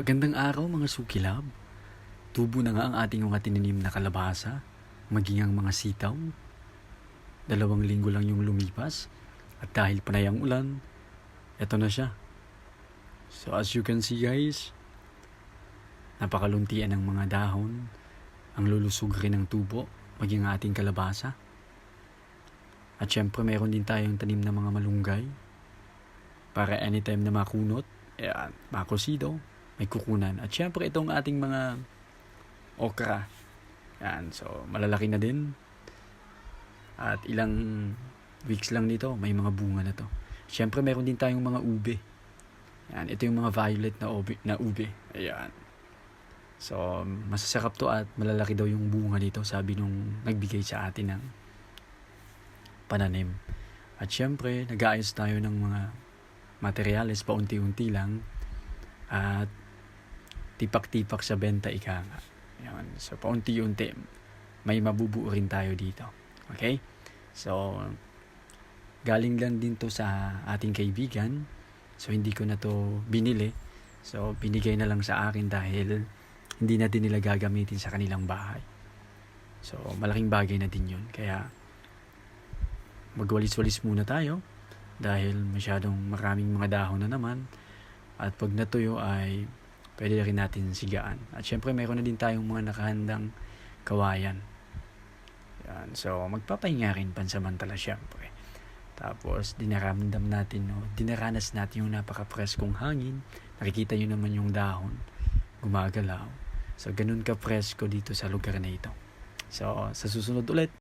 Magandang araw mga sukilab. Tubo na nga ang ating mga tinanim na kalabasa, maging ang mga sitaw. 2 linggo lang yung lumipas at dahil panay ang ulan, eto na siya. So as you can see guys, napakaluntian ng mga dahon, ang lulusog rin ng tubo, maging ang ating kalabasa. At syempre meron din tayong tanim na mga malunggay para anytime na makunot, makosido, may kukunan. At syempre itong ating mga okra. Yan, so malalaki na din. At ilang weeks lang nito, may mga bunga na to. Syempre meron din tayong mga ube. Yan, ito yung mga violet na ube. Ayan. So masasarap to at malalaki daw yung bunga nito, sabi nung nagbigay sa atin ng pananim. At syempre nag-aayos tayo ng mga materyales paunti-unti lang at tipak-tipak sa benta ika nga. Yan. So paunti-unti may mabubuo rin tayo dito. Okay? So galing lang din to sa ating kaibigan. So hindi ko na to binili. So binigay na lang sa akin dahil hindi na din nila gagamitin sa kanilang bahay. So malaking bagay na din yun. Kaya magwalis-walis muna tayo dahil masyadong maraming mga dahon na naman. At pag natuyo ay pwede rin natin sigaan. At syempre mayroon na din tayong mga nakahandang kawayan. Yan. So magpapahinga rin pansamantala syempre. Tapos dinaranas natin yung napaka-preskong hangin. Nakikita nyo naman yung dahon gumagalaw. So ganun ka presko dito sa lugar na ito. So sa susunod ulit.